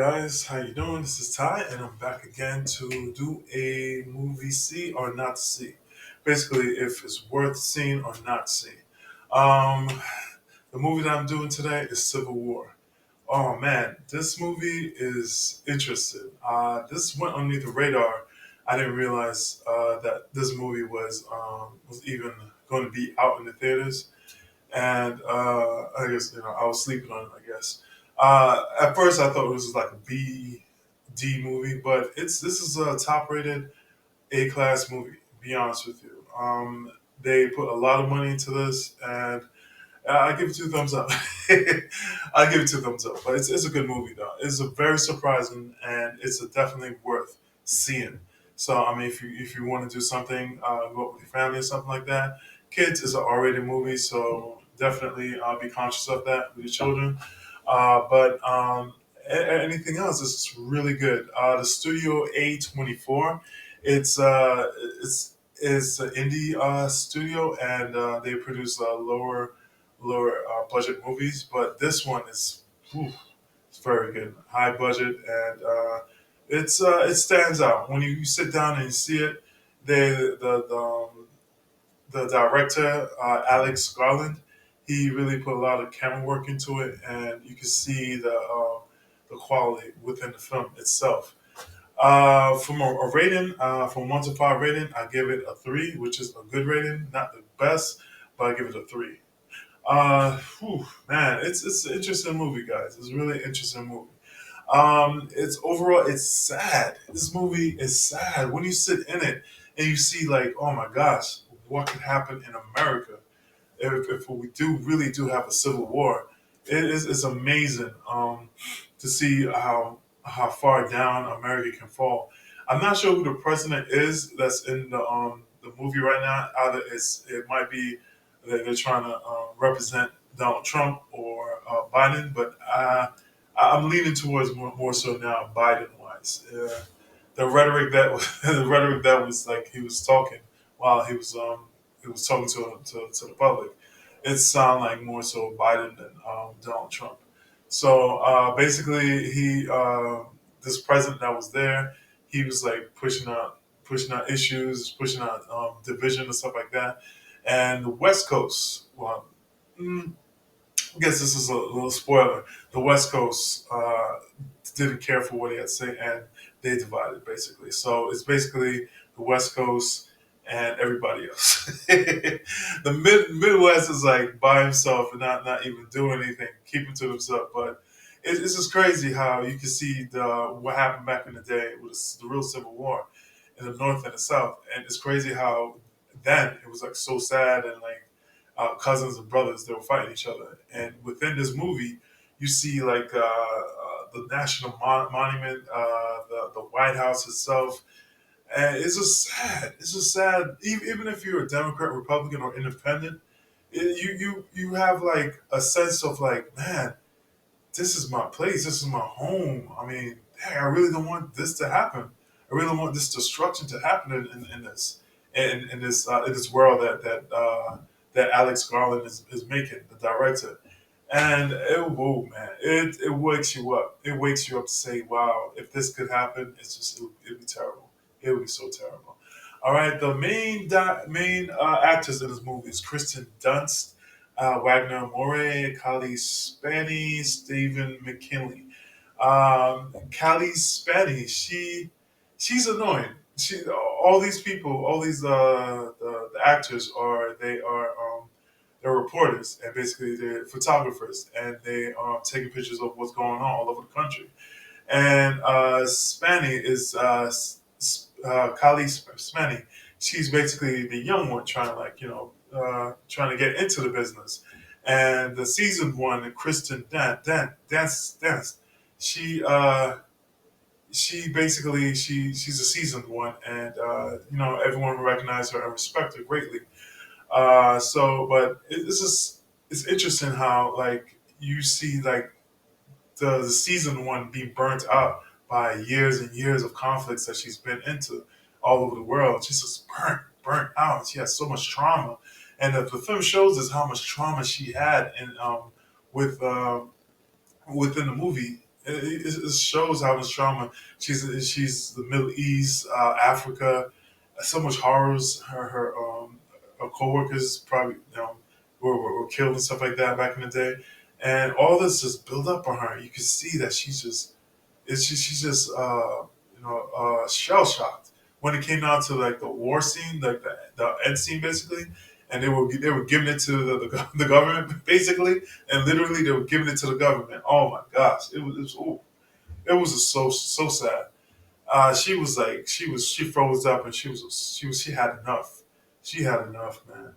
guys, how you doing? This is Ty, and I'm back again to do a movie see or not see. Basically, if it's worth seeing or not seeing. Um, the movie that I'm doing today is Civil War. Oh man, this movie is interesting. This went underneath the radar. I didn't realize that this movie was even going to be out in the theaters, and I guess I was sleeping on it. I guess at first I thought it was like a B D movie, but this is a top rated A class movie. To be honest with you, they put a lot of money into this, and I give it two thumbs up. I give it two thumbs up, but it's a good movie though. It's a very surprising, and it's definitely worth seeing. So I mean, if you want to do something, go up with your family or something like that. Kids is an R-rated movie, so definitely be conscious of that with your children. But anything else is really good. The Studio A24, it's uh, it's an indie studio, and they produce lower budget movies, but this one is whew, it's very good, high budget, and it stands out when you sit down and you see it. They the director Alex Garland, he really put a lot of camera work into it, and you can see the quality within the film itself. From a rating, from 1 to 5 rating, I give it a 3, which is a good rating, not the best, but I give it a 3. Man, it's an interesting movie, guys. It's a really interesting movie. It's overall it's sad. This movie is sad when you sit in it and you see like, oh my gosh, what could happen in America if we do really do have a civil war. It's amazing to see how far down America can fall. I'm not sure who the president is that's in the movie right now. Either it might be that they're trying to represent Donald Trump or Biden, but I'm leaning towards more so now Biden wise. The rhetoric that the rhetoric that was like he was talking while he was talking to the public. It sounded like more so Biden than Donald Trump. So basically, this president that was there, he was like pushing out issues, pushing out division and stuff like that. And the West Coast, well, mm, I guess this is a little spoiler. The West Coast didn't care for what he had to say, and they divided basically. So it's basically the West Coast and everybody else. The Midwest is like by himself and not even doing anything, keeping to himself. But it's just crazy how you can see what happened back in the day with the real Civil War in the North and the South, and it's crazy how then it was like so sad and like cousins and brothers that were fighting each other. And within this movie, you see like the National Monument, the White House itself, and it's just sad. It's just sad. Even if you're a Democrat, Republican, or Independent, you have like a sense of like, man, this is my place. This is my home. I mean, dang, I really don't want this to happen. I really don't want this destruction to happen in this in this world that Alex Garland is making, the director. And whoa, man, it wakes you up. It wakes you up to say, wow, if this could happen, it'd be terrible. It would be so terrible. All right, the main actors in this movie is Kristen Dunst, Wagner Moray, Kali Spani, Stephen McKinley. Kali Spani, she's annoying. All these people, all these the actors they're reporters, and basically they're photographers, and they are taking pictures of what's going on all over the country. And Spanny is Kali Spanny. She's basically the young one trying to trying to get into the business. And the season one, Kristen Dance, she she basically she's a seasoned one, and everyone recognized her and respect her greatly. But it's just it's interesting how like you see like the season one being burnt out by years and years of conflicts that she's been into all over the world. She's just burnt out. She has so much trauma, and the film shows us how much trauma she had with within the movie. It shows how much trauma she's the Middle East, Africa, so much horrors. Her coworkers probably were killed and stuff like that back in the day, and all this just built up on her. You can see that she's just shell shocked when it came down to like the war scene, like the end scene basically, and they were giving it to the government basically, and literally they were giving it to the government. Oh my gosh, it was just so sad. She was like she froze up and she had enough. She had enough, man.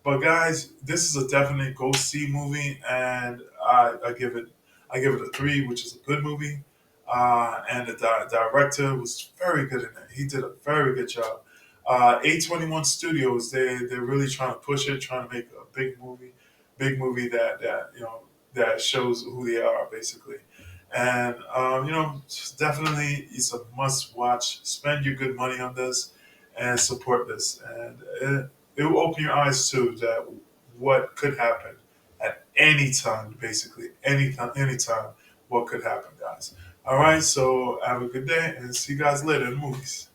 But guys, this is a definite go see movie, and I give it a 3, which is a good movie. And the director was very good in it. He did a very good job. A21 Studios, they're really trying to push it, trying to make a big movie that shows who they are basically. And definitely it's a must watch. Spend your good money on this and support this, and it will open your eyes to that what could happen at any time, basically anytime what could happen, guys. All right, so have a good day and see you guys later in the movies.